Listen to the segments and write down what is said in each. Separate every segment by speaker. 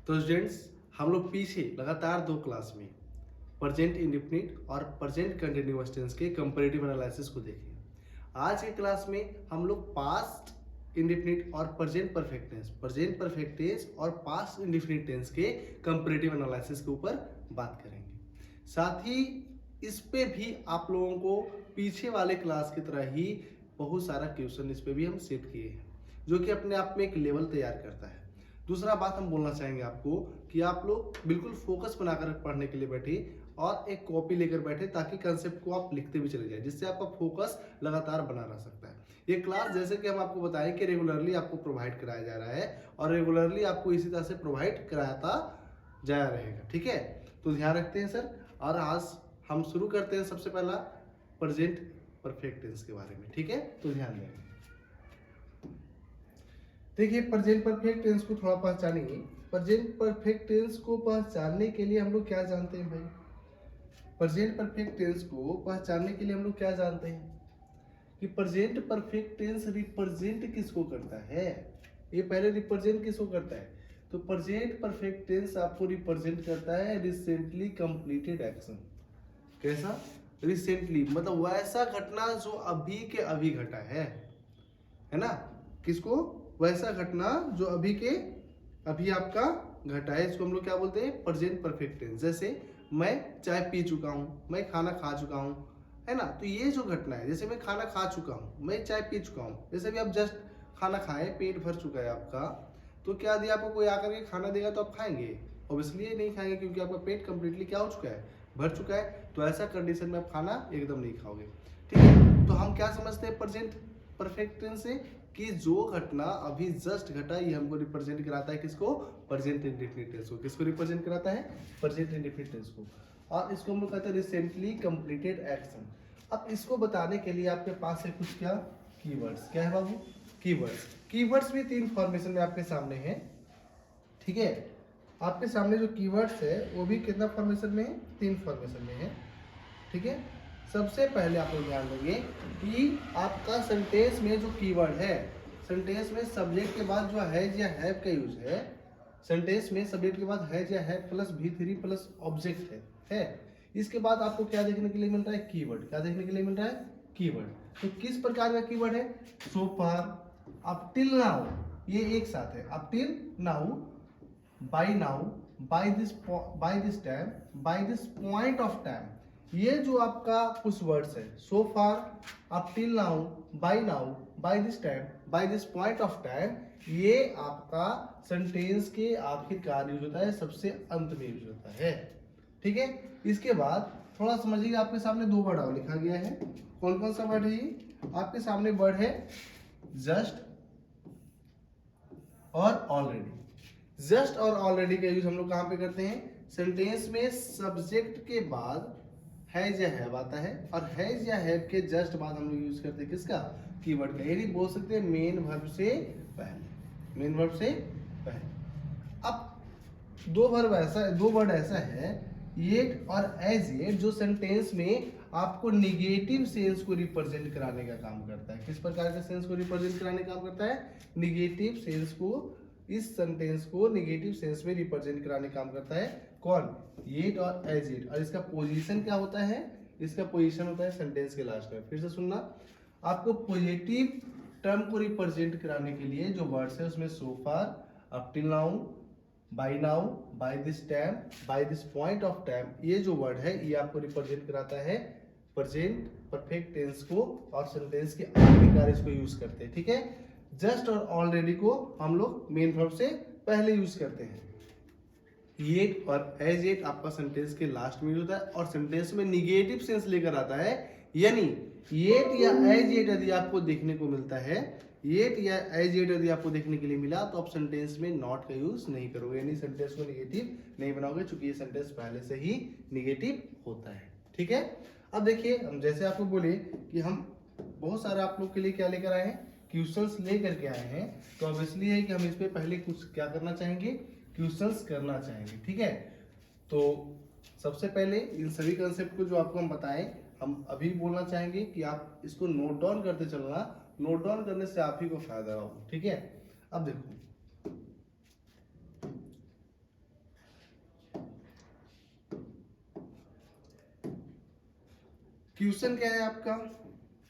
Speaker 1: तो स्टूडेंट्स, हम लोग पीछे लगातार 2 क्लास में प्रेजेंट इंडेफिनिट और प्रेजेंट कंटिन्यूअस टेंस के कंपैरेटिव एनालिसिस को देखें। आज के क्लास में हम लोग पास्ट इंडेफिनिट और प्रेजेंट परफेक्ट टेंस और पास्ट इंडेफिनिट टेंस के कंपैरेटिव एनालिसिस के ऊपर बात करेंगे। साथ ही इस पे भी आप लोगों को पीछे वाले क्लास की तरह ही बहुत सारा क्वेश्चन इस पे भी हम सेट किए हैं, जो कि अपने आप में एक लेवल तैयार करता है। दूसरा बात हम बोलना चाहेंगे आपको कि आप लोग बिल्कुल फोकस बनाकर पढ़ने के लिए बैठे और एक कॉपी लेकर बैठे, ताकि कंसेप्ट को आप लिखते भी चले जाए, जिससे आपका फोकस लगातार बना रह सकता है। ये क्लास जैसे कि हम आपको बताएं कि रेगुलरली आपको प्रोवाइड कराया जा रहा है और रेगुलरली आपको इसी तरह से प्रोवाइड कराता जाया रहेगा। ठीक है, तो ध्यान रखते हैं सर। और आज हम शुरू करते हैं सबसे पहला प्रेजेंट परफेक्ट टेंस के बारे में। ठीक है, तो ध्यान दें। देखिए, प्रेजेंट परफेक्ट टेंस को थोड़ा पहचानेंगे। प्रेजेंट परफेक्ट टेंस को पहचानने के लिए हम लोग क्या जानते हैं भाई? प्रेजेंट परफेक्ट टेंस को पहचानने के लिए हम लोग क्या जानते हैं कि प्रेजेंट परफेक्ट टेंस रिप्रेजेंट किसको करता है? ये पहले रिप्रेजेंट किसको करता है? तो प्रेजेंट परफेक्ट टेंस आपको रिप्रेजेंट करता है रिसेंटली कंप्लीटेड एक्शन। कैसा? रिसेंटली मतलब वैसा घटना जो अभी के अभी घटा है ना? किसको? वैसा घटना जो अभी के अभी आपका घटा है, इसको हम लोग क्या बोलते हैं? Present perfect tense. जैसे मैं चाय पी चुका हूँ, मैं खाना खा चुका हूँ, है ना? तो ये जो घटना है, जैसे मैं खाना खा चुका हूँ, मैं चाय पी चुका हूँ, जैसे भी आप जस्ट खाना खाए, पेट भर चुका है आपका, तो क्या दिया आपको? कोई आकर के खाना देगा तो आप खाएंगे? ऑब्वियसली नहीं खाएंगे, क्योंकि आपका पेट कंप्लीटली क्या हो चुका है? भर चुका है। तो ऐसा कंडीशन में आप खाना एकदम नहीं खाओगे। ठीक है, तो हम क्या समझते हैं प्रेजेंट परफेक्ट टेंस से? कि जो घटना अभी जस्ट घटा, ये हमको रिप्रेजेंट कराता है किसको? प्रेजेंट इंडेफिनिट टेंस को। किसको रिप्रेजेंट कराता है? प्रेजेंट इंडेफिनिट टेंस को। और इसको हम लोग कहते हैं रिसेंटली कंप्लीटेड एक्शन। अब इसको बताने के लिए आपके पास है कुछ क्या? कीवर्ड्स। क्या है बाबू? कीवर्ड्स। कीवर्ड्स भी 3 फॉर्मेशन में आपके सामने है। ठीक है, आपके सामने जो कीवर्ड्स है वो भी कितना फॉर्मेशन में है? 3 फॉर्मेशन में है। ठीक है, सबसे पहले आप लोग ध्यान देंगे कि आपका सेंटेंस में जो कीवर्ड है, सेंटेंस में सब्जेक्ट के बाद जो हैज या हैव का यूज है, सेंटेंस में सब्जेक्ट के बाद हैज या have plus V3 plus object है। इसके बाद आपको क्या देखने के लिए मिल रहा है? कीवर्ड। क्या देखने के लिए मिल रहा है? कीवर्ड। तो किस प्रकार का कीवर्ड है? So far, up till now, ये एक साथ है। Up till now, by now, by this time, by this point of time. ये जो आपका कुछ वर्ड्स है, so far, up till now, by now, by this time, by this point of time, ये आपका सेंटेंस के आखिरकार यूज होता है, सबसे अंत में यूज होता है। ठीक है, इसके बाद थोड़ा समझिए, आपके सामने 2 वर्ड और लिखा गया है। कौन कौन सा वर्ड है ये? आपके सामने वर्ड है जस्ट और ऑलरेडी। जस्ट और ऑलरेडी का यूज हम लोग कहां पे करते हैं? सेंटेंस में सब्जेक्ट के बाद हैज या हैव आता है, और हैज या हैव के जस्ट बाद हम लोग यूज करते हैं किसका? कीवर्ड का। यानी बोल सकते हैं मेन वर्ब से पहले। मेन वर्ब से पहले। अब 2 वर्ड ऐसा है, येट और एज येट, जो सेंटेंस में आपको निगेटिव सेंस को रिप्रेजेंट कराने का काम करता है। किस प्रकार के सेंस को रिप्रेजेंट कराने का काम करता है? निगेटिव सेंस को, इस सेंटेंस को निगेटिव सेंस में रिप्रेजेंट कराने का काम करता है। कौन? येट और एज येट। और इसका पोजीशन क्या होता है? इसका पोजीशन होता है सेंटेंस के लास्ट में। फिर से सुनना, आपको पॉजिटिव टर्म को रिप्रेजेंट कराने के लिए जो वर्ड्स है उसमें so far, up till now, by now, by this time, by this point of time, ये जो वर्ड है ये आपको रिप्रेजेंट कराता है प्रेजेंट परफेक्ट टेंस को, और सेंटेंस के आखिरकार इसको यूज करते हैं। ठीक है, जस्ट और ऑलरेडी को हम लोग मेन वर्ब से पहले यूज करते हैं। येट और एज येट आपका सेंटेंस के लास्ट में होता है, और सेंटेंस में निगेटिव सेंस लेकर आता है। यानी येट या एज येट यदि आपको देखने को मिलता है, येट या एज येट यदि आपको देखने के लिए मिला, तो आप सेंटेंस में नॉट का यूज नहीं करोगे, यानी सेंटेंस को निगेटिव नहीं बनाओगे, क्योंकि ये सेंटेंस पहले से ही निगेटिव होता है। ठीक है, अब देखिए, हम जैसे आपको बोले कि हम बहुत सारा आप लोग के लिए क्या लेकर आए हैं? क्वेश्चंस लेकर के आए हैं। तो अब इसलिए है कि हम इस पे पहले कुछ क्या करना चाहेंगे? क्वेश्चंस करना चाहेंगे। ठीक है, तो सबसे पहले इन सभी कंसेप्ट को जो आपको हम बताएं, हम अभी बोलना चाहेंगे कि आप इसको नोट डाउन करते चलना। नोट डाउन करने से आप ही को फायदा होगा। ठीक है, अब देखो, क्वेश्चन क्या है आपका,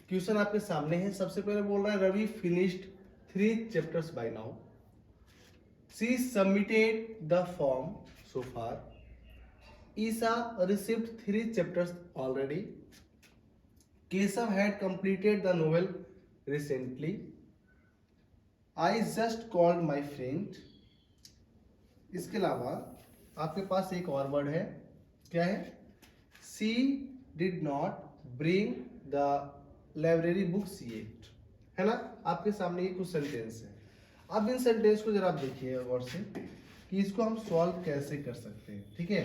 Speaker 1: क्वेश्चन आपके सामने है। सबसे पहले बोल रहा है Ravi finished 3 chapters by now, she submitted the form so far, Isa received 3 chapters already, Keshav had completed the novel recently, I just called my friend. इसके अलावा आपके पास एक और वर्ड है, क्या है, she did not bring the library books yet, है ना। आपके सामने ये कुछ सेंटेंस है। अब इन सेंटेंस को जरा आप देखिए गौर से कि इसको हम सॉल्व कैसे कर सकते हैं। ठीक है,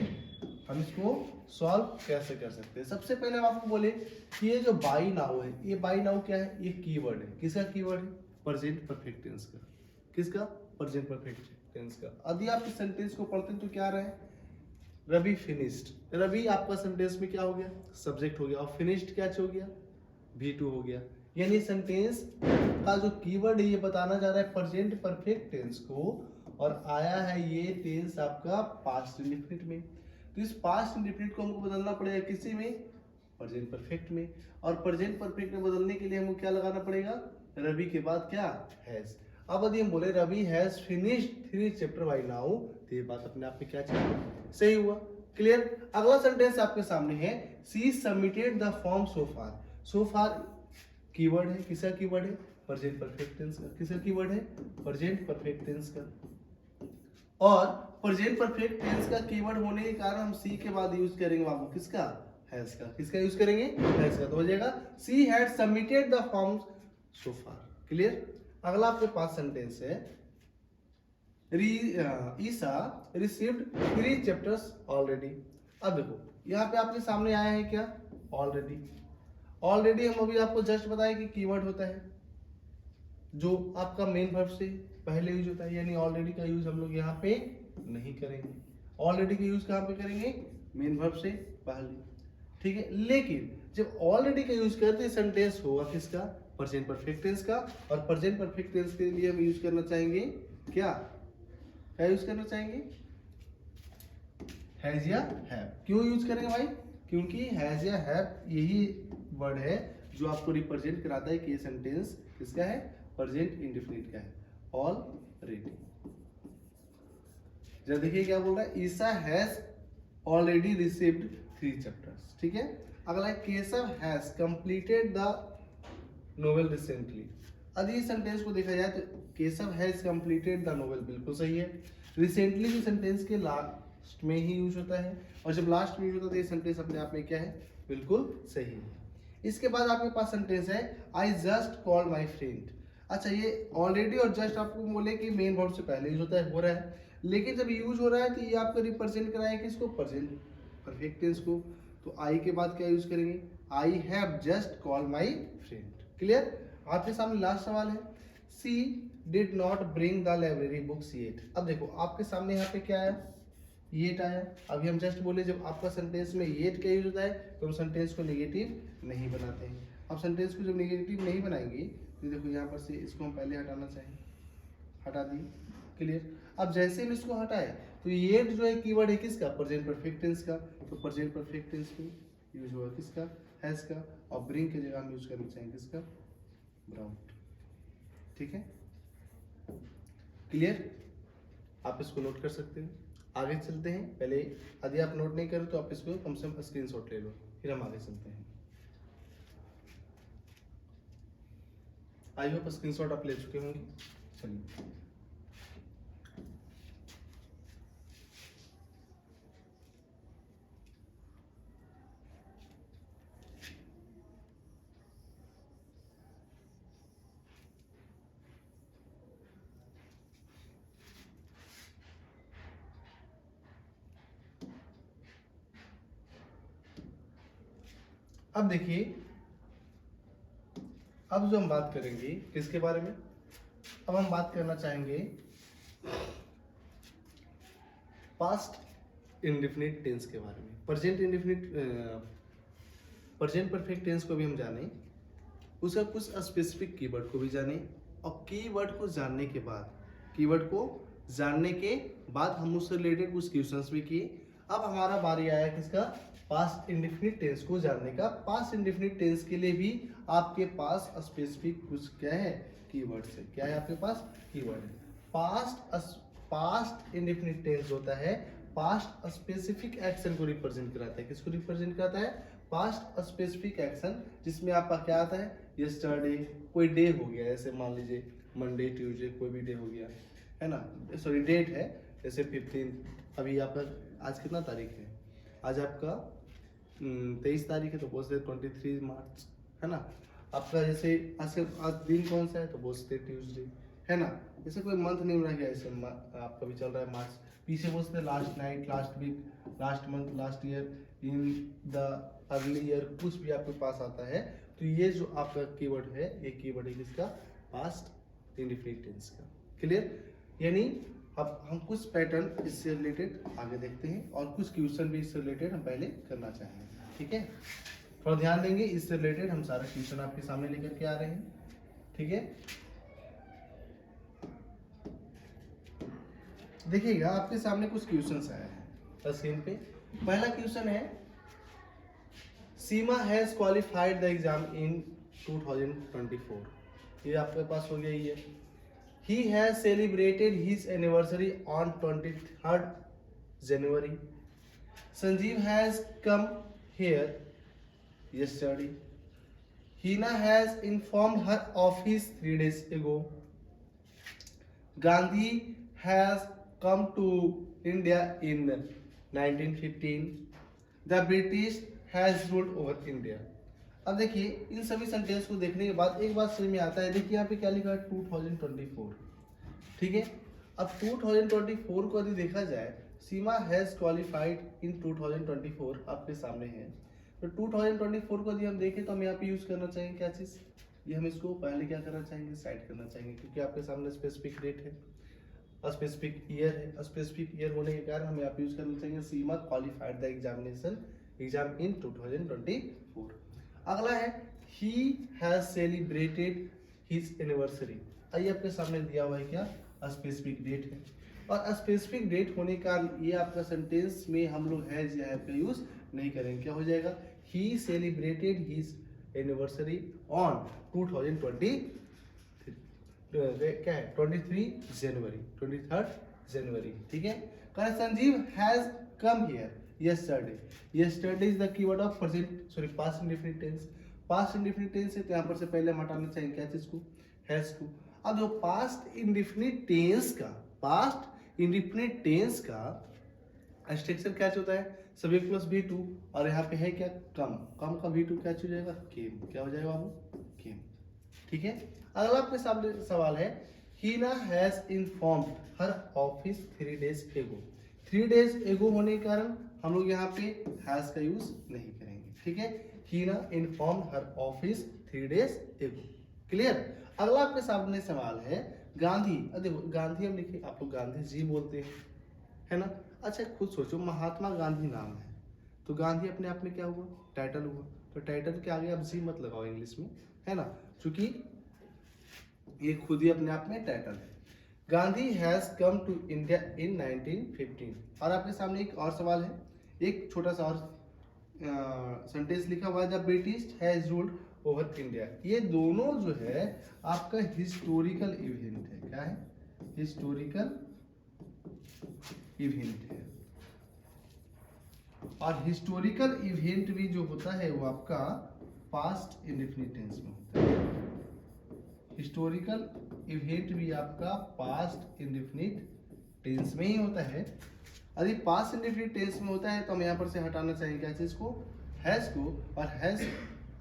Speaker 1: हम इसको सॉल्व कैसे कर सकते हैं। सबसे पहले हम आपको बोले कि ये जो बाई नाउ है, ये बाई नाउ क्या है, ये कीवर्ड है। किसका कीवर्ड है, प्रेजेंट परफेक्ट टेंस का। किसका, प्रेजेंट परफेक्ट टेंस का। यदि आप इस सेंटेंस को पढ़ते हैं तो क्या रहे, रवि फिनिश्ड। रवि आपका सेंटेंस में क्या हो गया, सब्जेक्ट हो गया, और फिनिश्ड क्या हो गया, V2 हो गया। यानी सेंटेंस का जो कीवर्ड है ये बताना जा रहा है प्रेजेंट परफेक्ट टेंस को, और आया है ये टेंस आपका पास्ट इंडेफिनिट में। तो इस पास्ट इंडेफिनिट को हमको बदलना पड़ेगा किसी में, प्रेजेंट परफेक्ट में। और प्रेजेंट परफेक्ट में बदलने के लिए हमको क्या लगाना पड़ेगा, रवि के बाद क्या, हैज। अब यदि हम बोले Ravi has finished 3 chapter by now, तो ये बात अपने आप में क्या चाहिए, सही हुआ। क्लियर। अगला सेंटेंस आपके सामने है, she submitted the form so far. So far keyword है, किसका कीवर्ड है, प्रेजेंट परफेक्ट टेंस का। किसका कीवर्ड है, प्रेजेंट परफेक्ट टेंस का। और प्रेजेंट परफेक्ट टेंस का कीवर्ड होने के कारण हम सी के बाद यूज करेंगे बाबू किसका, हैज का। किसका यूज करेंगे, हैज का। तो हो जाएगा she had submitted the form so far. Clear. अगला आपके पास सेंटेंस है, ईसा रिसीव्ड 3 चैप्टर्स ऑलरेडी। अब देखो यहाँ पे आपके सामने आया है क्या, ऑलरेडी। ऑलरेडी हम अभी आपको जस्ट बताया कि कीवर्ड होता है जो आपका मेन वर्ब से पहले यूज होता है, यानी ऑलरेडी का यूज हम लोग यहाँ पे नहीं करेंगे। ऑलरेडी का यूज कहाँ पे करेंगे, मेन वर्ब से पहले। ठीक है, लेकिन जब ऑलरेडी का यूज करते सेंटेंस होगा किसका, प्रेजेंट परफेक्ट टेंस का। और प्रेजेंट परफेक्ट टेंस के लिए हम यूज करना चाहेंगे क्या यूज करना चाहेंगे, हैज या हैव। क्यों यूज करेंगे भाई, क्योंकि हैज या हैव यही वर्ड है जो आपको रिप्रेजेंट कराता है कि ये सेंटेंस किसका है, प्रेजेंट इंडेफिनिट का है, ऑलरेडी। जब देखिए क्या बोल रहा है, ईसा हैज ऑलरेडी रिसीव्ड 3 चैप्टर्स। ठीक है। अगला है, Keshav has completed the novel recently. यदि इस सेंटेंस को देखा जाए तो Keshav has completed the novel बिल्कुल सही है। रिसेंटली भी सेंटेंस के लास्ट में ही यूज होता है, और जब लास्ट में यूज होता है तो ये सेंटेंस अपने आप में क्या है, बिल्कुल सही है। इसके बाद आपके पास सेंटेंस है, आई जस्ट कॉल्ड माई फ्रेंड। अच्छा, ये ऑलरेडी और जस्ट आपको बोले कि मेन वर्ब से पहले यूज होता है, हो रहा है, लेकिन जब यूज हो रहा है तो ये आपको रिप्रेजेंट कराया किसको, प्रेजेंट परफेक्ट टेंस को। तो आई के बाद क्या यूज करेंगे, I have just called my friend. Clear. आपके सामने लास्ट सवाल है, she did not bring the library books yet. अब देखो आपके सामने यहाँ पे क्या आया, येट आया। अभी हम जस्ट बोले जब आपका सेंटेंस में येट का यूज होता है तो हम सेंटेंस को नेगेटिव नहीं बनाते हैं। अब सेंटेंस को जब नेगेटिव नहीं बनाएंगे तो देखो यहाँ पर से इसको हम पहले हटाना चाहें, हटा दिए। क्लियर। अब जैसे हम इसको हटाए तो येट जो है कीवर्ड है किसका, प्रेजेंट परफेक्ट टेंस का। तो प्रेजेंट परफेक्ट टेंस में यूज होगा किसका, हैज का। और ब्रिंग की जगह हम यूज करना चाहेंगे किसका, ब्राउट। ठीक है, क्लियर। आप इसको नोट कर सकते हैं। आगे चलते हैं। पहले यदि आप नोट नहीं करें तो आप इसको कम से कम स्क्रीनशॉट ले लो, फिर हम आगे चलते हैं। आई होप स्क्रीनशॉट आप ले चुके होंगे। चलिए, अब देखिए, अब जो हम बात करेंगे किसके बारे में, अब हम बात करना चाहेंगे पास्ट इंडेफिनिट टेंस के बारे में। प्रेजेंट परफेक्ट टेंस को भी हम जाने, उसका कुछ स्पेसिफिक कीवर्ड को भी जाने, और कीवर्ड को जानने के बाद हम उससे रिलेटेड कुछ क्वेश्चंस भी किए। अब हमारा बारी आया किसका, पास्ट इंडेफिनिट टेंस को जानने का। पास्ट इंडेफिनिट टेंस के लिए भी आपके पास स्पेसिफिक कुछ क्या है, कीवर्ड्स है। क्या है आपके पास, कीवर्ड है। पास्ट इंडेफिनिट टेंस होता है, पास्ट स्पेसिफिक एक्शन को रिप्रेजेंट कराता है। किसको रिप्रेजेंट कराता है, पास्ट स्पेसिफिक एक्शन, जिसमें आपका क्या आता है, यस्टरडे, कोई डे हो गया, जैसे मान लीजिए मंडे ट्यूसडे कोई भी डे हो गया है ना, सॉरी डेट है, जैसे 15, अभी आपका आज कितना तारीख है, आज आपका 23 तारीख है, तो बोलते 23 मार्च है ना। आपका जैसे आज दिन कौन सा है, तो बोलते ट्यूसडे है ना। जैसे कोई मंथ नहीं रह गया, जैसे आपका भी चल रहा है मार्च, पीछे बोलते हैं last night, last week, last month, last year, in the early year, कुछ भी आपके पास आता है, तो ये जो आपका कीवर्ड है, ये कीवर्ड है किसका, पास्ट इंडेफिनिट टेंस का। क्लियर, यानी अब हम कुछ पैटर्न इससे रिलेटेड आगे देखते हैं और कुछ क्वेश्चन भी इससे रिलेटेड हम पहले करना चाहेंगे। ठीक है, थोड़ा ध्यान देंगे, इससे रिलेटेड हम सारा क्वेश्चन आपके सामने लेकर के आ रहे हैं। ठीक है, देखिएगा आपके सामने कुछ क्वेश्चंस आए हैं स्क्रीन पे। पहला क्वेश्चन है, Seema has qualified the exam in 2024। ये आपके पास हो गया ये। He has celebrated his anniversary on 23rd January. Sanjeev has come here yesterday. Hina has informed her office 3 days ago. Gandhi has come to India in 1915. The British has ruled over India. अब देखिए इन सभी sentence को देखने के बाद एक बात समझ में आता है। देखिए यहाँ पे क्या लिखा है, 2024। ठीक है, अब 2024 को यदि देखा जाए, सीमा हैज क्वालिफाइड इन 2024 आपके सामने है, तो 2024 को यदि हम देखें तो हम यहाँ पे यूज करना चाहेंगे क्या चीज, ये हम इसको पहले क्या करना चाहेंगे, साइड करना चाहेंगे, क्योंकि आपके सामने स्पेसिफिक डेट है, स्पेसिफिक ईयर है। स्पेसिफिक ईयर होने के कारण हम यहाँ पे यूज करना चाहेंगे सीमा क्वालिफाइड द एग्जाम इन 2024। अगला है, he has celebrated his anniversary. आइए आपके सामने दिया हुआ है क्या, स्पेसिफिक डेट है, और स्पेसिफिक डेट होने का ये आपका सेंटेंस में हम लोग हैज या हैव का यूज नहीं करेंगे। क्या हो जाएगा, ही सेलिब्रेटेड हिज एनिवर्सरी ऑन 2020 क्या है 23 जनवरी, 23rd जनवरी। ठीक है, correct. Sanjeev has come here yesterday. Yesterday is the keyword of past indefinite tense. Past indefinite tense है तो यहाँ पर से पहले हम हटाना चाहिए क्या चीज को, has को। अब जो past indefinite tense का स्ट्रक्चर क्या होता है, सब्जेक्ट प्लस V2, और यहाँ पे है क्या, कम का V2 क्या हो जाएगा, केम। क्या हो जाएगा बाबू, केम। ठीक है, अगला आपके सामने सवाल है, Heena has informed her office 3 days ago। 3 days ago होने के कारण हम लोग यहाँ पे हैज का यूज नहीं करेंगे। ठीक है, हीना informed her office 3 days ago। Clear. अगला आपके सामने सवाल है, गांधी, देखो गांधी हम लिखे, आप लोग गांधी जी बोलते हैं है ना। अच्छा खुद सोचो, महात्मा गांधी नाम है, तो गांधी अपने आप में क्या हुआ, टाइटल हुआ, तो टाइटल के आगे आप जी मत लगाओ इंग्लिश में, है ना, क्योंकि ये खुद ही अपने आप में टाइटल है। Gandhi has come to India in 1915। और आपके सामने एक और सवाल है, एक छोटा सा और सेंटेंस लिखा हुआ है, the British has ruled over India. ये दोनों जो है आपका हिस्टोरिकल इवेंट है। क्या है, हिस्टोरिकल इवेंट है, और हिस्टोरिकल इवेंट भी जो होता है वो आपका पास्ट इंडेफिनिट टेंस में होता है। हिस्टोरिकल इवेंट भी आपका पास्ट इंडेफिनिट टेंस में ही होता है। यदि पास्ट इंडेफिनिट टेंस में होता है तो हम यहाँ पर से हटाना चाहेंगे क्या चीज को, हैज को, और हैज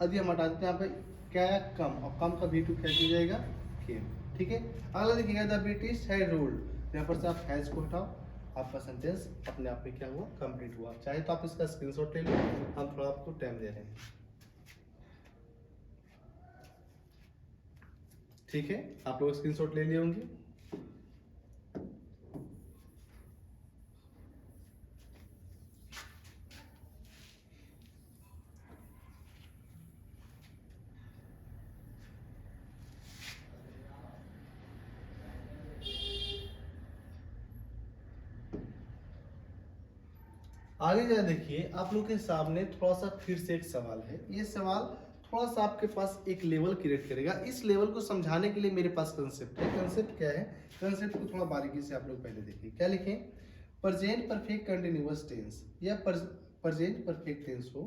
Speaker 1: यदि हम हटा देते हैं यहाँ पे क्या है, कम, और कम का V2 क्या हो जाएगा, केम। ठीक है, अगला देखिएगा, द ब्रिटिश हैड रूल्ड, यहाँ पर से आप हैज को हटाओ, आपका सेंटेंस अपने आप में क्या हुआ, कंप्लीट हुआ। चाहे तो आप इसका स्क्रीनशॉट ले लो, हम थोड़ा आपको टाइम दे रहे हैं। ठीक है, आप लोग स्क्रीनशॉट ले लिए होंगे। आगे जा देखिए, आप लोग के सामने थोड़ा सा फिर से एक सवाल है। ये सवाल थोड़ा सा आपके पास एक लेवल क्रिएट करेगा। इस लेवल को समझाने के लिए मेरे पास कंसेप्ट है। कंसेप्ट क्या है, कंसेप्ट को थोड़ा बारीकी से आप लोग पहले देखिए। क्या लिखें, प्रेजेंट परफेक्ट कंटिन्यूअस टेंस या प्रेजेंट परफेक्ट टेंस हो,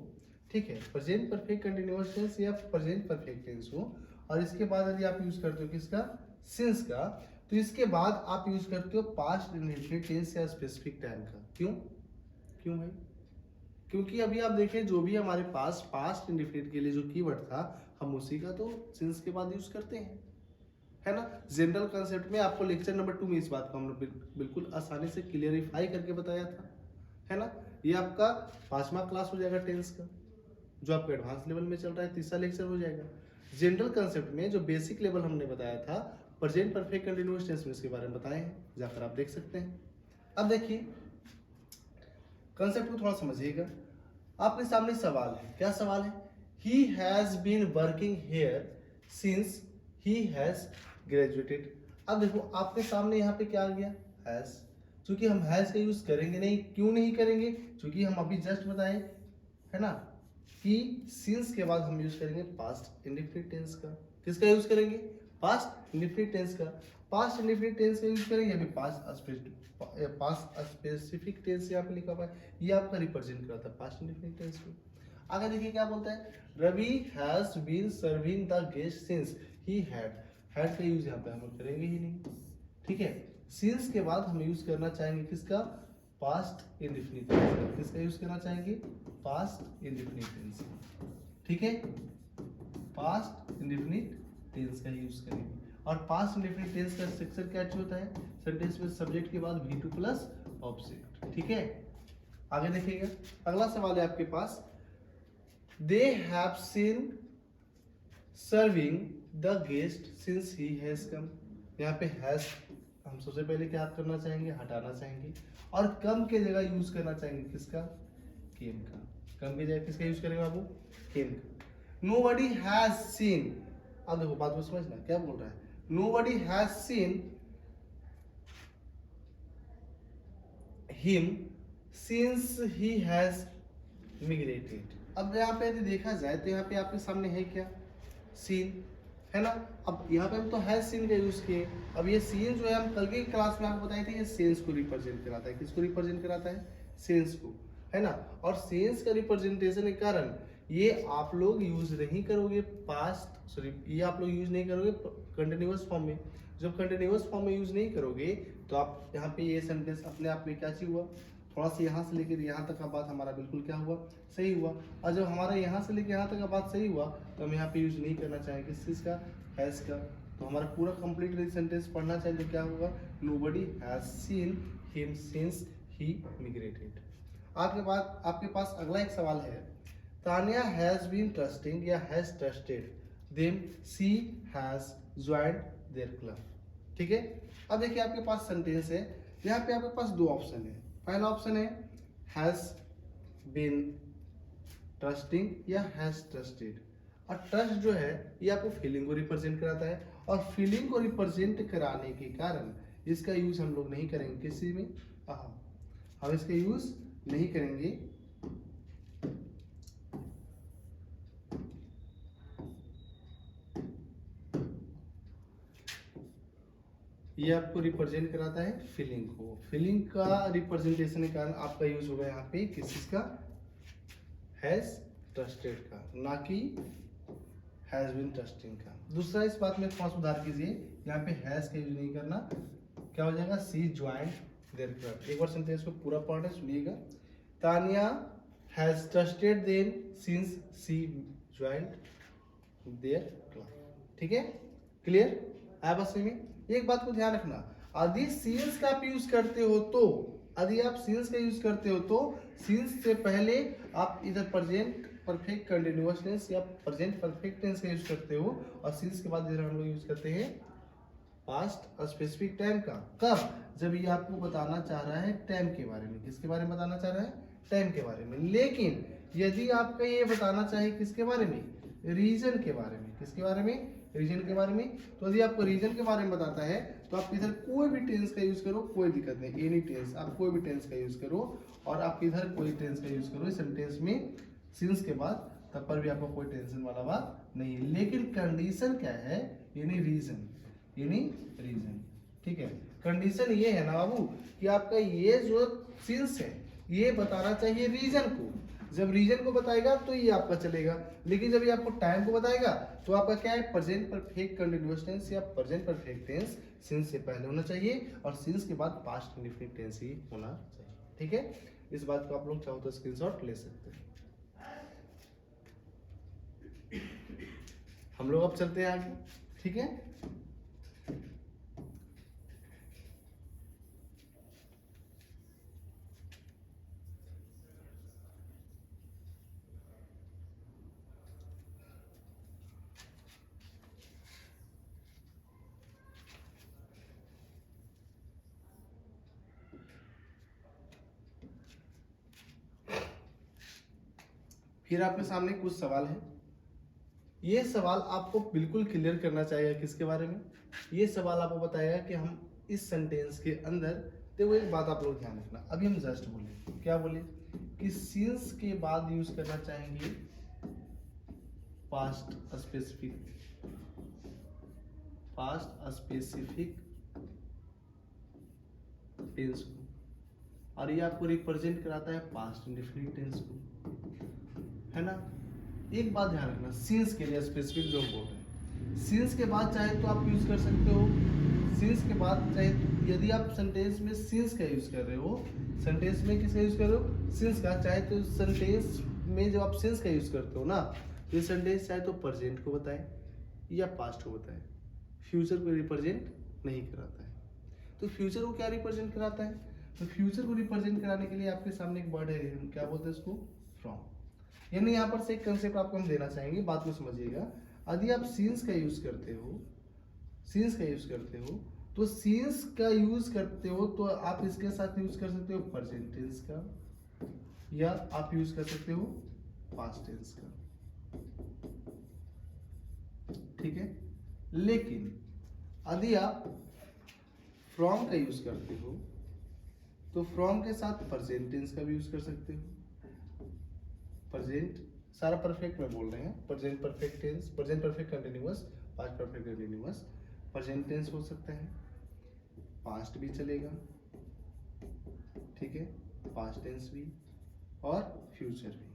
Speaker 1: ठीक है, प्रेजेंट परफेक्ट कंटिन्यूअस टेंस या प्रेजेंट परफेक्ट टेंस हो, और इसके बाद यदि आप यूज करते हो किसका, सिंस का, तो इसके बाद आप यूज करते हो पास्ट इंडेफिनिट टेंस या स्पेसिफिक टाइम का। क्यों क्यों भाई? क्योंकि अभी आप देखें, जो भी हमारे पास पास्ट इंडेफिनिट के लिए जो कीवर्ड था, हम उसी का तो सिंस के बाद यूज करते हैं, है ना। जनरल कंसेप्ट में आपको लेक्चर नंबर 2 में इस बात को हमने बिल्कुल आसानी से क्लियरिफाई करके बताया था, है ना। ये आपका 5वां क्लास हो जाएगा टेंस का, जो आपका एडवांस लेवल में चल रहा है 3रा लेक्चर हो जाएगा। जनरल कंसेप्ट में जो बेसिक लेवल हमने बताया था प्रेजेंट परफेक्ट कंटिन्यूअस टेंस में, इसके बारे में बताए हैं, जाकर आप देख सकते हैं। अब देखिए कंसेप्ट को थोड़ा समझिएगा। आपके सामने सवाल है, क्या सवाल है, he has been working here since he has graduated. अब देखो आपके सामने यहाँ पे क्या आ गया, हैज। क्योंकि हम हैज का यूज करेंगे नहीं, क्यों नहीं करेंगे, क्योंकि हम अभी जस्ट बताए, है ना, कि सिंस के बाद हम यूज करेंगे पास्ट इंडेफिनिट टेंस का। किसका यूज करेंगे, पास्ट इंडेफिनिट टेंस का। पास्ट इंडेफिनिट टेंस का यूज करेंगे, अभी पास्ट स्पेसिफिक टेंस यहाँ पे लिखा हुआ है, ये आपका रिप्रेजेंट करता है पास्ट इंडेफिनिट टेंस को। आगे देखिए क्या बोलता है, Ravi has been serving the guest since he had का यूज यहाँ पे हम लोग करेंगे ही नहीं, ठीक है। सिंस के बाद हम यूज करना चाहेंगे किसका, पास्ट इंडेफिनिट टेंस का। किसका यूज करना चाहेंगे, पास्ट इंडेफिनिट टेंस, ठीक है, पास्ट इंडेफिनिट टेंस का यूज करेंगे। और पास्ट इंडेफिनिट टेंस का स्ट्रक्चर क्या होता है, सेंटेंस में सब्जेक्ट के बाद V2 प्लस ऑब्जेक्ट, ठीक है। आगे देखिएगा, अगला सवाल है आपके पास, they have seen serving the guest since he has come. यहाँ पे हैज हम सबसे पहले क्या करना चाहेंगे, हटाना चाहेंगे, और कम के जगह यूज करना चाहेंगे किसका, केम का। कम की जगह किसका यूज करेंगे बाबू, केम का। नोबडी हैज सीन, अब देखो बात को समझना, क्या बोल रहा है, nobody has seen him since he has migrated. अब यहाँ पे यदि देखा जाए तो यहाँ पे आपके सामने है क्या, सीन, है ना। अब यहाँ पे हम तो हैज सीन का यूज किए। अब ये सीन जो है हम कल की क्लास में आपको बताए थे, ये सेंस को रिप्रेजेंट कराता है। किसको रिप्रेजेंट कराता है, सेंस को, है ना। और सेंस का रिप्रेजेंटेशन के कारण ये आप लोग यूज नहीं करोगे पास्ट, सॉरी ये आप लोग यूज नहीं करोगे कंटिन्यूअस फॉर्म में। जब कंटिन्यूअस फॉर्म में यूज नहीं करोगे तो आप यहाँ पे ये सेंटेंस अपने आप में क्या चीज हुआ, थोड़ा सा यहाँ से लेकर यहाँ तक का बात हमारा बिल्कुल क्या हुआ, सही हुआ। और जब हमारा यहाँ से लेकर यहाँ तक का बात सही हुआ तो हम यहाँ पे यूज नहीं करना चाहेंगे किस चीज़ का, हैज का। तो हमारा पूरा कंप्लीट सेंटेंस पढ़ना चाहिए, तो क्या होगा, nobody has seen him since he migrated. आपके पास अगला एक सवाल है, तानिया हैज बीन ट्रस्टिंग या has trusted them she has joined their club, ठीक है। अब देखिए आपके पास सेंटेंस है, यहाँ पे आपके पास दो ऑप्शन है। पहला ऑप्शन है हैज बीन ट्रस्टिंग या हैज ट्रस्टेड। और ट्रस्ट जो है ये आपको फीलिंग को रिप्रेजेंट कराता है, और फीलिंग को रिप्रेजेंट कराने के कारण इसका यूज हम लोग नहीं करेंगे किसी में, हम इसका यूज नहीं करेंगे ये आपको रिप्रेजेंट कराता है फीलिंग को। फीलिंग का रिप्रेजेंटेशन के कारण आपका यूज होगा यहाँ पे किस चीज का, हैज ट्रस्टेड का, ना कि हैज बीन ट्रस्टिंग का। दूसरा, इस बात में थोड़ा सुधार कीजिए, यहाँ पे हैज का यूज नहीं करना, क्या हो जाएगा, सी ज्वाइंड देयर क्लब। एक बार सेंटेंस को पूरा पढ़ने सुनिएगा, Tania has trusted them since she joined their club, ठीक है, क्लियर है बस में। एक बात को ध्यान रखना, यदि सिंस का आप यूज करते हो तो, यदि आप सिंस का यूज करते हो तो सिंस से पहले आप इधर प्रेजेंट परफेक्ट कंटिन्यूअस टेंस या प्रेजेंट परफेक्ट टेंस का यूज करते हो, और सिंस के बाद इधर हम लोग यूज करते हैं पास्ट स्पेसिफिक टाइम का। कब, जब ये आपको बताना चाह रहा है टाइम के बारे में। किसके बारे में बताना चाह रहा है, टाइम के बारे में। लेकिन यदि आपका ये बताना चाहे किसके बारे में, रीजन के बारे में, किसके बारे में, रीजन के बारे में। तो यदि आपको रीजन के बारे में बताता है तो आप इधर कोई भी टेंस का यूज करो, कोई दिक्कत नहीं, एनी टेंस, आप कोई भी टेंस का यूज करो और आप इधर कोई टेंस का यूज करो सेंटेंस में सिंस के बाद, तब पर भी आपको कोई टेंशन वाला बात नहीं है। लेकिन कंडीशन क्या है, यानी रीजन, यानी रीजन, ठीक है। कंडीशन ये है ना बाबू कि आपका ये जो सिंस है ये बताना चाहिए रीजन को। जब रीजन को बताएगा तो ये आपका चलेगा, लेकिन जब ये आपको टाइम को बताएगा तो आपका क्या है, प्रेजेंट परफेक्ट कंटीन्यूअस टेंस या प्रेजेंट परफेक्ट टेंस सिंस से पहले होना चाहिए और सिंस के बाद पास्ट इंडेफिनिट टेंस ही होना चाहिए, ठीक है। इस बात को आप लोग चाहो तो स्क्रीनशॉट ले सकते हैं। हम लोग अब चलते हैं आगे, ठीक है। फिर आपके सामने कुछ सवाल है। ये सवाल आपको बिल्कुल क्लियर करना चाहिए किसके बारे में, ये सवाल आपको बताएगा कि हम इस सेंटेंस के अंदर, देखो एक बात आप लोग ध्यान रखना, अभी हम जस्ट बोले, क्या बोले कि सिंस के बाद यूज करना चाहेंगे पास्ट स्पेसिफिक टेंस को, और ये आपको रिप्रेजेंट कराता है पास्ट इंडेफिनिट टेंस को, है ना। एक बात ध्यान रखना, सिंस के लिए स्पेसिफिक जो बोल रहे हैं, सिंस के बाद चाहे तो आप यूज कर सकते हो, सिंस के बाद चाहे तो, यदि आप सेंटेंस में सिंस का यूज कर रहे हो, सेंटेंस में किसका यूज कर रहे हो, सिंस का, चाहे तो सेंटेंस में जब आप सिंस का यूज करते हो ना, ये सेंटेंस चाहे तो प्रेजेंट को बताए या पास्ट को बताए, फ्यूचर को रिप्रेजेंट नहीं कराता है। तो फ्यूचर को क्या रिप्रेजेंट कराता है, तो फ्यूचर को रिप्रेजेंट कराने के लिए आपके सामने एक वर्ड है, हम क्या बोलते हैं इसको, फ्रॉम। यानी यहाँ पर से एक कंसेप्ट आपको हम देना चाहेंगे, बात को समझिएगा। यदि आप सीन्स का यूज करते हो, सीन्स का यूज करते हो, तो सीन्स का यूज करते हो तो आप इसके साथ यूज कर सकते हो प्रेजेंट टेंस का, या आप यूज कर सकते हो पास्ट टेंस का, ठीक है। लेकिन यदि आप फ्रॉम का यूज करते हो तो फ्रॉम के साथ प्रेजेंट टेंस का भी यूज कर सकते हो। प्रेजेंट सारा परफेक्ट में बोल रहे हैं, present perfect tense, present perfect continuous, past perfect continuous, present tense हो सकता है, पास्ट भी चलेगा, ठीक है, पास्ट टेंस भी और फ्यूचर भी,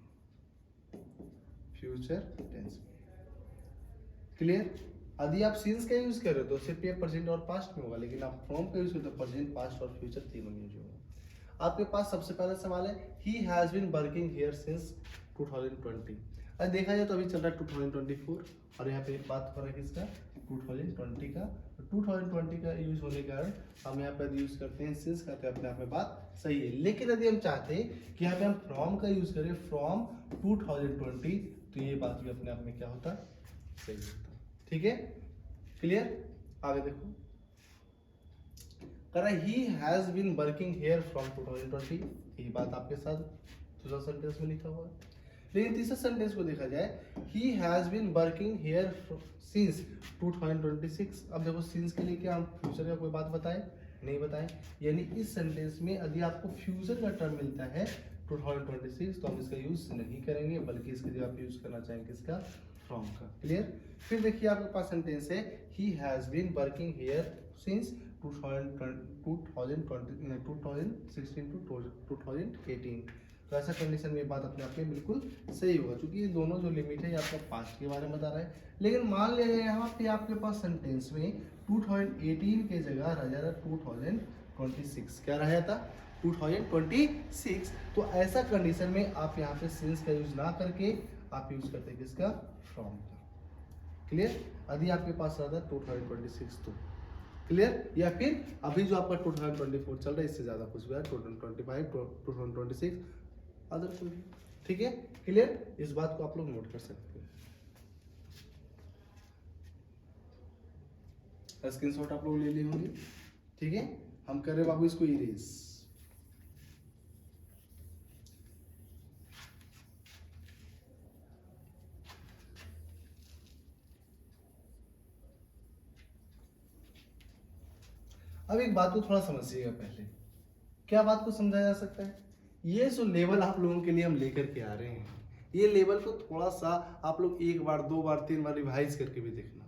Speaker 1: फ्यूचर टेंस भी, क्लियर। यदि आप सिंस का यूज कर रहे हो तो सिर्फ ये प्रेजेंट और पास्ट में होगा, लेकिन आप फ्रॉम का यूज करते हो प्रेजेंट, पास्ट और फ्यूचर तीनों में यूज होगा। आपके पास सबसे पहला सवाल है, he has been working here since 2020। अब देखा जाए तो अभी चल रहा है 2024 और यहाँ पे बात हो रहा है किसका, 2020 का। तो 2020 का यूज होने के कारण हम यहाँ पे यूज करते हैं सिंस का, तो अपने आप में बात सही है। लेकिन यदि हम चाहते हैं कि यहाँ पे हम फ्रॉम का यूज करें, फ्रॉम 2020, तो ये बात भी अपने आप में क्या होता, सही होता, ठीक है, क्लियर। आगे देखो, कह रहा है he has been working here from 2020, ये बात आपके साथ दूसरा सेंटेंस में लिखा हुआ है। लेकिन तीसरा सेंटेंस को देखा जाए, he has been working here since 2026। अब देखो सिंस के लिए क्या हम फ्यूचर का कोई बात बताए, नहीं बताए, यानी इस सेंटेंस में यदि आपको फ्यूचर का टर्म मिलता है 2026 तो हम इसका यूज नहीं करेंगे, बल्कि इसके लिए आप यूज करना चाहेंगे किसका, फ्रॉम का, क्लियर। फिर देखिए आपके पास सेंटेंस है, he has been working here since 2016 to 2018। तो ऐसा कंडीशन में बात अपने आप में बिल्कुल सही होगा, क्योंकि ये दोनों जो लिमिट है ये आपका पास्ट के बारे में बता रहा है। लेकिन मान लिया यहाँ पे आपके पास सेंटेंस में 2018 के जगह रह जा रहा 2026, क्या रह जाता 2026। तो ऐसा कंडीशन में आप यहाँ पे सिंस का यूज ना करके आप यूज करते हैं किसका, फ्रॉम का, क्लियर। यदि आपके पास रहता है 2026 तो क्लियर, या फिर अभी जो आपका 2024 चल रहा है इससे ज्यादा कुछ भी है, 2025, 2026, अदर कुछ भी, ठीक है, क्लियर। इस बात को आप लोग नोट कर सकते हैं, स्क्रीनशॉट आप लोग ले लिए होंगे, ठीक है। हम कर रहे बाबू इसको इरेज, अब एक बात को थोड़ा समझिएगा पहले, क्या बात को समझा जा सकता है? ये जो लेवल आप लोगों के लिए हम लेकर के आ रहे हैं, ये लेवल को थोड़ा सा आप लोग 1 बार 2 बार 3 बार रिवाइज करके भी देखना।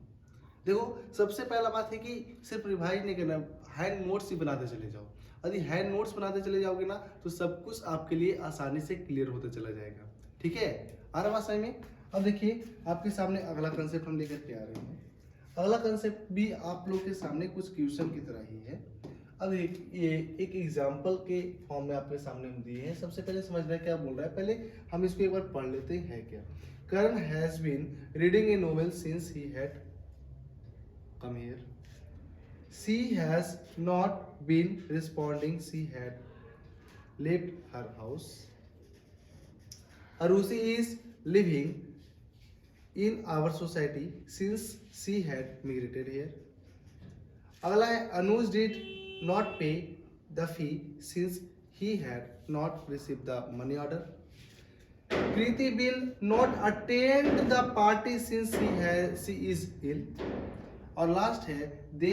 Speaker 1: देखो, सबसे पहला बात है कि सिर्फ रिवाइज नहीं करना, हैंड नोट्स ही बनाते चले जाओ। यदि हैंड नोट्स बनाते चले जाओगे ना तो सब कुछ आपके लिए आसानी से क्लियर होता चला जाएगा। ठीक है, आ रहा बात समझ में? अब देखिए, आपके सामने अगला कंसेप्ट हम लेकर के आ रहे हैं। अगला कंसेप्ट भी आप लोग के सामने कुछ क्वेश्चन की तरह ही है। अब ये एक एग्जाम्पल के फॉर्म में आपके सामने हम दिए हैं। सबसे पहले समझना क्या बोल रहा है, पहले हम इसको एक बार पढ़ लेते हैं क्या। Karan has been reading a novel since he had come here. She has not been responding. She had left her house. Arushi is living in our society since she had migrated here. अगला है, Anuj did not pay the fee since he had not received the money order. Kriti will not attend the party since she is ill. और last है दे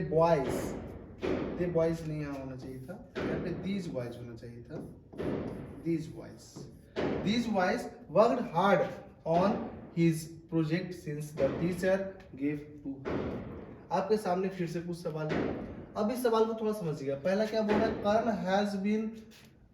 Speaker 1: boys नहीं यहाँ होना चाहिए था, यहाँ पे दीज बॉयज होना चाहिए था। These boys worked hard on his project since the teacher gave to. आपके सामने फिर से कुछ सवाल है। अब इस सवाल को थोड़ा समझिएगा। पहला क्या बोल रहा है, Karan has been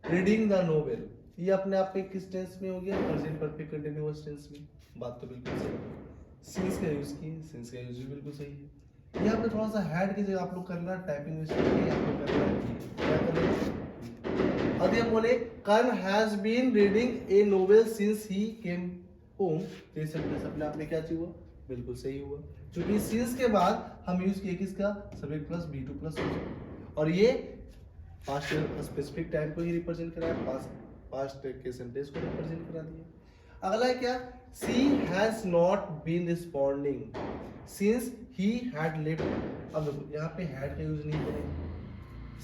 Speaker 1: reading the novel. ये अपने आप में किस टेंस में हो गया? प्रेजेंट परफेक्ट कंटीन्यूअस टेंस में। बात तो बिल्कुल सही है। सिंस का यूज किए, सिंस का यूज भी बिल्कुल सही है। यहाँ पे थोड़ा सा हैड की जगह आप लोग करना टाइपिंग मिस्टेक नहीं, आप लोग करना। अब ये बोले Karan has been reading a novel since he came home, तो ये सेंटेंस अपने आप में क्या हुआ? बिल्कुल सही हुआ, क्योंकि सिंस के बाद हम यूज किए किसका? सब्जेक्ट प्लस बी2 प्लस सब्जेक्ट, और ये पास्ट स्पेसिफिक टाइम को ही रिप्रेजेंट कराया, पास्ट के सेंटेंस को रिप्रेजेंट करा दिया। अगला है क्या? She has not been responding since he had left। अब देखो यहाँ पे had का यूज नहीं करेंगे,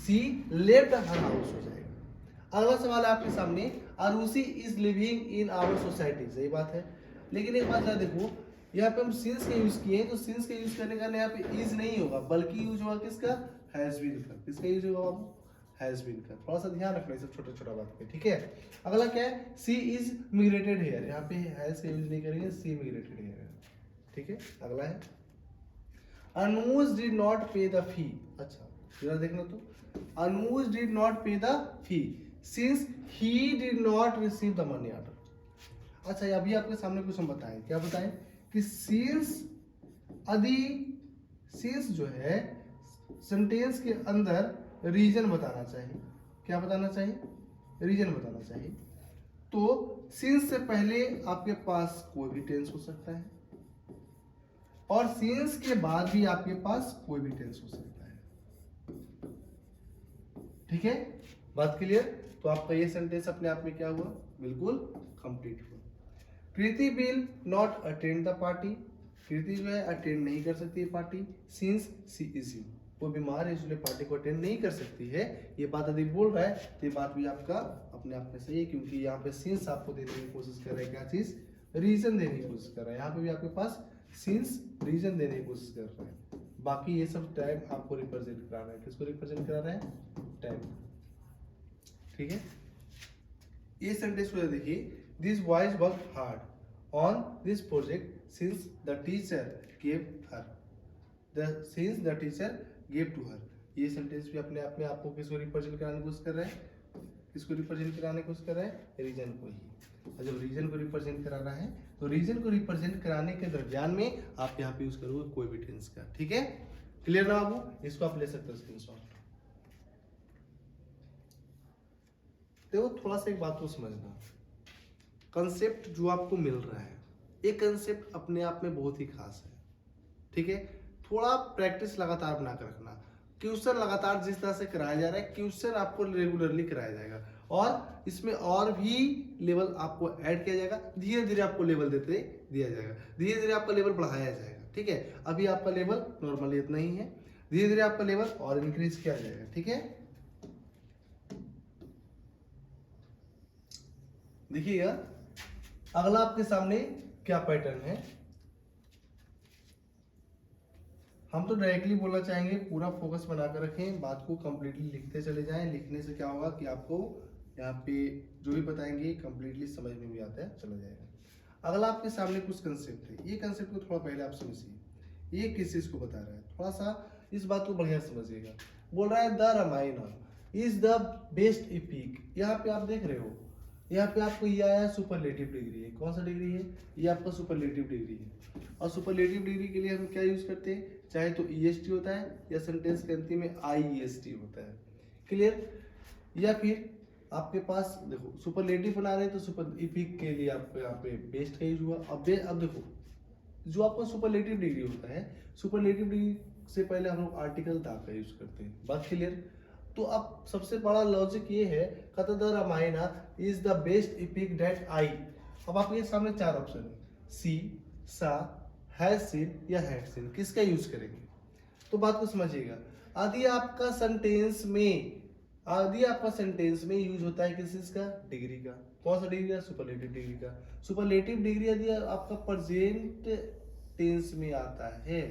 Speaker 1: she left her house हो जाएगा। अगला सवाल है आपके सामने, Arushi is living in our society। सही बात है, लेकिन एक बात देखो, यहाँ पे हम since का यूज किए, तो since का यूज करने का यहाँ पे is नहीं होगा, बल्कि यूज होगा किसका? has been का। किसका यूज होगा बाबू? हैज बीन का। थोड़ा सा ध्यान रखना सब छोटा छोटा बात पे, ठीक है। अगला क्या है? सी इज मिग्रेटेड हेयर, यहाँ पे हैज का यूज नहीं करेंगे, सी मिग्रेटेड हेयर, ठीक है। अगला है, अनुज डिड नॉट पे द फी। अच्छा जरा देखना तो, अनुज डिड नॉट पे the fee since he did not receive the money order. अच्छा अभी आपके सामने कुछ हम बताएं, क्या बताएं कि सिंस यदि सिंस जो है सेंटेंस के अंदर रीजन बताना चाहिए। क्या बताना चाहिए? रीजन बताना चाहिए। तो सिंस से पहले आपके पास कोई भी टेंस हो सकता है, और सिंस के बाद भी आपके पास कोई भी टेंस हो सकता है, ठीक है। बात क्लियर? तो आपका ये सेंटेंस अपने आप में क्या हुआ? बिल्कुल कंप्लीट हुआ। Kriti will not attend the party. Kriti जो है अटेंड नहीं कर सकती party, since she is ill, वो बीमार है इसलिए पार्टी को अटेंड नहीं कर सकती है। ये बात यदि बोल रहा है तो ये बात भी आपका अपने आप में सही है, क्योंकि यहाँ पे सिंस आपको देने की कोशिश कर रहा है, क्या चीज? रीजन देने की कोशिश कर रहा है। यहाँ पे भी आपके पास सिंस रीजन देने की कोशिश कर रहा है। बाकी ये सब टाइम आपको रिप्रेजेंट करा रहा है। किसको रिप्रेजेंट करा रहा है? टाइम, ठीक है। ये सेंटेंस को देखिए, this boys work hard on this project since the teacher gave her, since the teacher gave to her. ये सेंटेंस भी अपने आप में आपको किसको रिप्रेजेंट कराने की कोशिश कर रहा है? किसको रिप्रेजेंट कराने की कोशिश कर रहा है? रीजन को ही। और जब रीजन को रिप्रेजेंट करा रहा है तो रीजन को रिप्रेजेंट कराने के दरमियान में आप यहाँ पे यूज करोगे कोई भी टेंस का, ठीक है। क्लियर ना बाबू? इसको आप ले सकते हो स्क्रीनशॉट। देखो थोड़ा सा एक बात को समझना, कंसेप्ट जो आपको मिल रहा है ये कंसेप्ट अपने आप में बहुत ही खास है, ठीक है। थोड़ा प्रैक्टिस लगातार बना कर रखना। क्वेश्चन लगातार जिस तरह से कराया जा रहा है, क्वेश्चन आपको रेगुलरली कराया जाएगा, और इसमें और भी लेवल आपको ऐड किया जाएगा। धीरे धीरे आपको लेवल देते दिया जाएगा, धीरे धीरे आपका लेवल बढ़ाया जाएगा, ठीक है। अभी आपका लेवल नॉर्मली इतना ही है, धीरे धीरे आपका लेवल और इंक्रीज किया जाएगा, ठीक है। देखिएगा अगला आपके सामने क्या पैटर्न है। हम तो डायरेक्टली बोलना चाहेंगे, पूरा फोकस बना कर रखें, बात को कंप्लीटली लिखते चले जाएं। लिखने से क्या होगा कि आपको यहाँ पे जो भी बताएंगे कंप्लीटली समझ में भी आता है, चला जाएगा। अगला आपके सामने कुछ कंसेप्ट है, ये कंसेप्ट को थोड़ा पहले आप समझिए। ये किस चीज को बता रहा है, थोड़ा सा इस बात को बढ़िया समझिएगा। बोल रहा है the Ramayana is the best epic. यहाँ पे आप देख रहे हो, यहाँ पे आपको ये आया सुपरलेटिव डिग्री है। कौन सा डिग्री है? ये आपका सुपरलेटिव डिग्री है। और सुपरलेटिव डिग्री के लिए हम क्या यूज करते हैं? चाहे तो ईएसटी होता है या सेंटेंस के अंतिम में आईईएसटी होता है। क्लियर? या फिर आपके पास देखो सुपरलेटिव बना रहे हैं तो सुपर इपिक के लिए आपको यहाँ पे बेस्ट का यूज हुआ। अब देखो जो आपका सुपरलेटिव डिग्री होता है, सुपरलेटिव डिग्री से पहले हम लोग आर्टिकल दा का यूज करते हैं। बात क्लियर? तो अब सबसे बड़ा लॉजिक ये है, कहता the Ramayana is the best epic that I. अब आपके सामने चार ऑप्शन है, सी, सा, हैज सीन या हैड सीन, किसका यूज करेंगे? तो बात को समझिएगा। आदि आपका सेंटेंस में यूज होता है किस चीज का? डिग्री का। कौन सा डिग्री का? सुपरलेटिव डिग्री का। सुपरलेटिव डिग्री यदि आपका प्रेजेंट टेंस में आता है,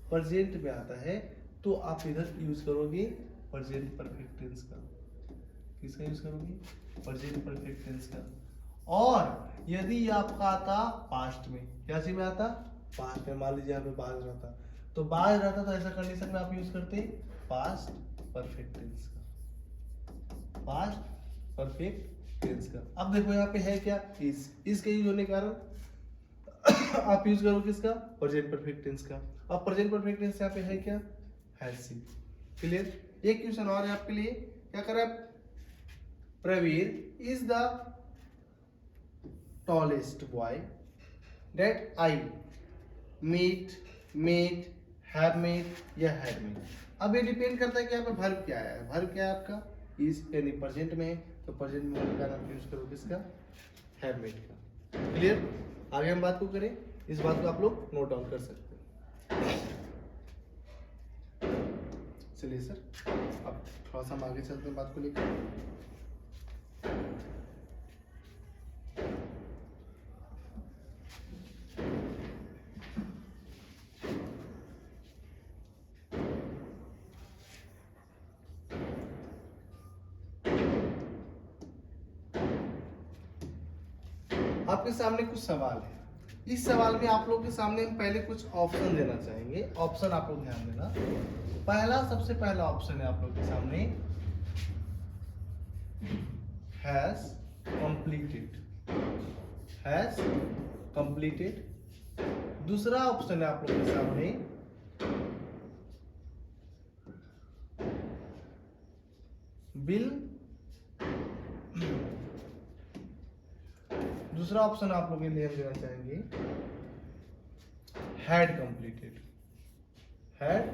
Speaker 1: प्रेजेंट में आता है, तो आप इधर यूज करोगे प्रेजेंट परफेक्ट टेंस का। किसका यूज करोगे? प्रेजेंट परफेक्ट टेंस का। और यदि आपका आता पास्ट में, क्या चीज में आता? पास्ट में। मान लीजिए यहाँ पे बाज रहता, तो बाज रहता तो ऐसा कंडीशन में आप यूज करते पास्ट परफेक्ट टेंस का। पास्ट परफेक्ट टेंस का। अब देखो यहाँ पे है क्या? इस के यूज होने के कारण आप यूज करो किसका? प्रेजेंट परफेक्ट टेंस का। अब प्रेजेंट परफेक्ट टेंस यहाँ पे है क्या? Has seen. क्लियर? एक क्वेश्चन और है आपके लिए, क्या कर रहा है? Praveer is the tallest boy that I meet, met, have met या हैड मेट। अब ये डिपेंड करता है कि यहाँ पे वर्ब क्या है। वर्ब क्या है आपका? इज, यानी प्रेजेंट में है, तो प्रेजेंट में होने का नाम यूज करो किसका? हैव मेट का। क्लियर? आगे हम बात को करें, इस बात को आप लोग नोट डाउन कर सकते हैं। चलिए सर, अब थोड़ा सा हम आगे चलते हैं बात को लेकर। आपके सामने कुछ सवाल है। इस सवाल में आप लोगों के सामने हम पहले कुछ ऑप्शन देना चाहेंगे। ऑप्शन आप लोग ध्यान देना। सबसे पहला ऑप्शन है आप लोग के सामने, हैज कंप्लीटेड। Has completed. दूसरा ऑप्शन है आप लोग के सामने, विल। दूसरा ऑप्शन आप लोग के लिए हम देना चाहेंगे, हैड कंप्लीटेड। Had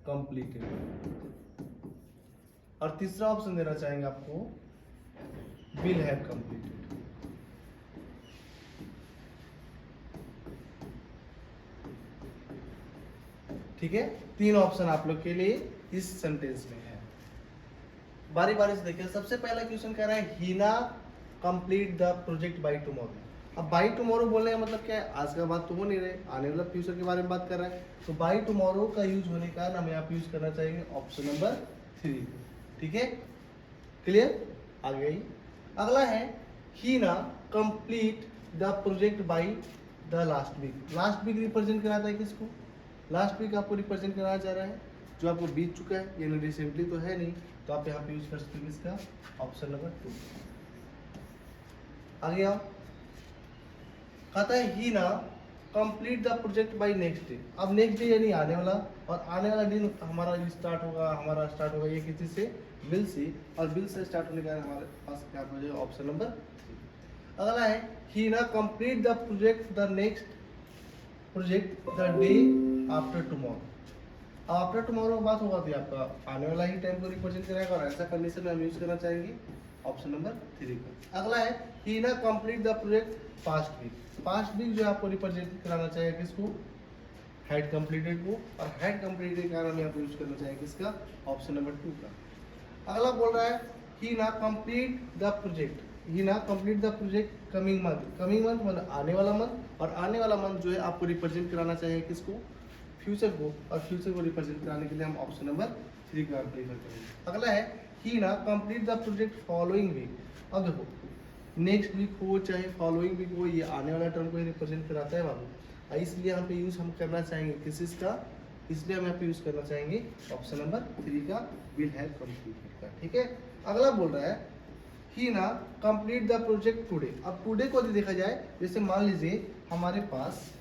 Speaker 1: completed. और तीसरा ऑप्शन देना चाहेंगे आपको, विल हैव कंप्लीटेड। ठीक है? तीन ऑप्शन आप लोग के लिए इस सेंटेंस में है। बारी बारी से देखिए। सबसे पहला क्वेश्चन कह रहा है, Heena complete the project by tomorrow. अब बाय टुमारो बोलने का मतलब क्या है? आज का बात तो हो नहीं रहे, आने वाला फ्यूचर के बारे में बात कर रहा है। तो बाय टुमारो का यूज होने का हम यहाँ पे यूज करना चाहेंगे ऑप्शन नंबर 3। ठीक है? क्लियर? आ गई। अगला है, Heena complete the project by the last week. Last week represent कराता है किसको? लास्ट वीक आपको रिप्रेजेंट कराया जा रहा है जो आपको बीत चुका है, यानी रिसेंटली तो है नहीं, तो आप यहाँ पे यूज कर सकते हैं किसका? Option number 2। आगे आओ। कहता है, ही ना complete the project bye next day. अब नेक्स्ट डे यानी आने वाला, और आने वाला दिन हमारा स्टार्ट होगा ये किसी से? Will say. और विल से स्टार्ट होने का हमारे पास क्या हो जाएगा? Option number 3। अगला है, ही ना complete the project the next project the day after tomorrow. After tomorrow बात होगा तो आपका आने वाला ही टाइम को रिप्रेजेंट करेगा, और ऐसा कंडीशन में हम यूज करना चाहेंगे ऑप्शन नंबर 3 का। अगला है, ही ना complete the project past week. Past week जो आपको रिप्रेजेंट कराना चाहिए किसको? हैड कंप्लीटेड को। और हैड कंप्लीटेड का हम यहाँ पे यूज करना चाहिए किसका? ऑप्शन नंबर 2 का। अगला बोल रहा है, ही ना कंप्लीट द प्रोजेक्ट। ही ना complete the project coming month. Coming month मतलब आने वाला मंथ, और आने वाला मंथ जो है आपको रिप्रेजेंट कराना चाहिए किसको? फ्यूचर को, और फ्यूचर को रिप्रेजेंट कराने के लिए हम ऑप्शन नंबर 3 का प्रेफर करेंगे। अगला है ही ना complete the project following week. अब देखो नेक्स्ट वीक हो चाहे फॉलोइंग वीक हो, ये आने वाला टर्म को ही रिप्रेजेंट कराता है बाबू। इसलिए यहाँ पे यूज हम करना चाहेंगे किस का, इसलिए हम यहाँ पे यूज करना चाहेंगे ऑप्शन नंबर 3 का, विल हैव कंप्लीटेड का। ठीक है, अगला बोल रहा है ही ना कंप्लीट द प्रोजेक्ट टुडे। अब टुडे को यदि देखा जाए, जैसे मान लीजिए हमारे पास,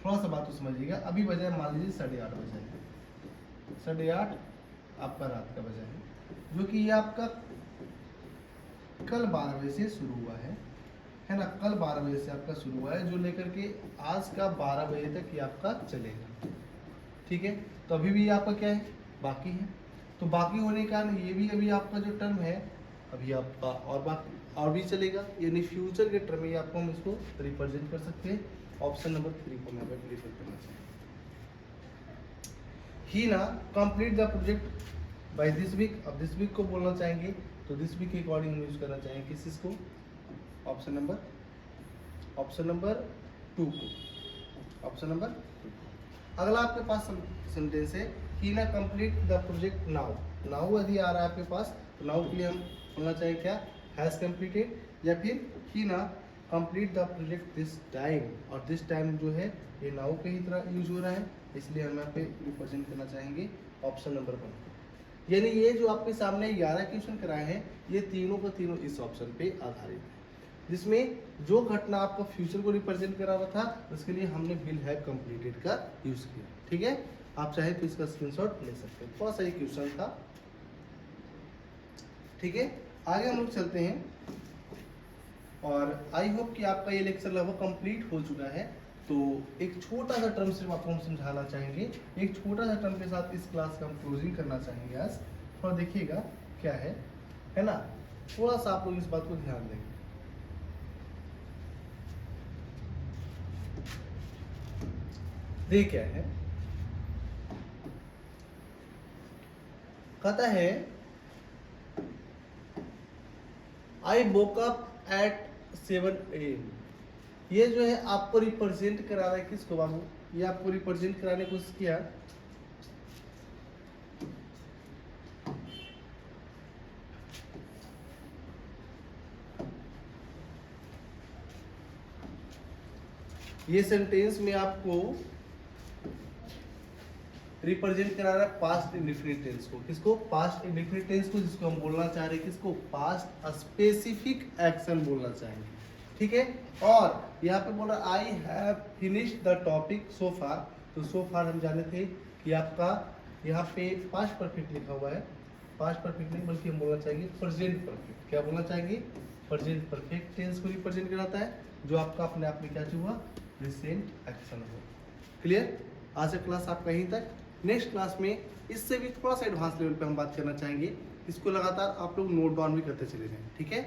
Speaker 1: थोड़ा सा बात तो समझिएगा, अभी बजा है मान लीजिए 8:30 बजा है, 8:30 आपका रात का बजा है, जो कि ये आपका कल 12 बजे से शुरू हुआ है ना, कल 12 बजे से आपका शुरू हुआ है, जो लेकर के आज का 12 बजे तक ये आपका चलेगा। ठीक है, तो अभी भी आपका क्या है, बाकी है, तो बाकी होने के कारण ये भी अभी आपका जो टर्म है अभी आपका और बाकी और भी चलेगा, यानी फ्यूचर के टर्म में आपको हम इसको रिप्रेजेंट कर सकते हैं। ऑप्शन नंबर 3 को मैं प्रेफर करना चाहिए। ही ना complete the project by this week. अब दिस वीक को बोलना चाहेंगे तो दिस वीक के अकॉर्डिंग हम यूज करना चाहेंगे किस चीज को, ऑप्शन नंबर 2 को, ऑप्शन नंबर 2। अगला आपके पास सेंटेंस है ही ना complete the project now. Now यदि आ रहा है आपके पास तो नाउ के लिए हम बोलना चाहेंगे क्या, हैज कंप्लीटेड, या फिर ही ना complete the project this time, और दिस टाइम जो है ये नाउ के ही तरह यूज हो रहा है, इसलिए हम यहाँ पे रिप्रेजेंट करना चाहेंगे ऑप्शन नंबर 1। यानी ये जो आपके सामने 11 क्वेश्चन कराए हैं, ये तीनों का तीनों इस ऑप्शन पे आधारित है, जिसमें जो घटना आपको फ्यूचर को रिप्रेजेंट करा हुआ था उसके लिए हमने विल हैव कंप्लीटेड का यूज किया। ठीक है, आप चाहे तो इसका स्क्रीनशॉट ले सकते हैं, थोड़ा सा ये क्वेश्चन था। ठीक है, आगे हम लोग चलते हैं, और आई होप कि आपका ये लेक्चर लगभग कंप्लीट हो चुका है। तो एक छोटा सा टर्म सिर्फ आपको हम समझाना चाहेंगे, एक छोटा सा टर्म के साथ इस क्लास का हम क्लोजिंग करना चाहेंगे आज। थोड़ा देखिएगा क्या है ना, थोड़ा सा आप लोग इस बात को ध्यान देंगे। देख क्या है, कहता है आई वोक अप एट 7 AM। ये जो है आपको रिप्रेजेंट करा रहा है किसको बाबू, ये आपको रिप्रेजेंट कराने की कोशिश किया ये सेंटेंस में आपको रिप्रेजेंट करा रहा है पास्ट इंडेफिनिट टेंस को, किसको, पास्ट इंडेफिनिट टेंस को, जिसको हम बोलना चाह रहे हैं किसको, पास्ट स्पेसिफिक एक्शन बोलना चाहेंगे। ठीक है, और यहाँ पे बोल रहा I have finished the topic so far. तो सो फार हम जाने थे कि आपका यहाँ पे पास्ट परफेक्ट लिखा हुआ है, पास्ट परफेक्ट नहीं बल्कि हम बोलना चाहेंगे प्रेजेंट परफेक्ट। क्या बोलना चाहेंगे, प्रेजेंट परफेक्ट टेंस को रिप्रेजेंट कराता है, जो आपका अपने आप में क्या हुआ, रिसेंट एक्शन हो। क्लियर, आज का क्लास आपका यहीं तक। नेक्स्ट क्लास में इससे भी थोड़ा सा एडवांस लेवल पे हम बात करना चाहेंगे, इसको लगातार आप लोग नोट डाउन भी करते चले जाएं। ठीक है।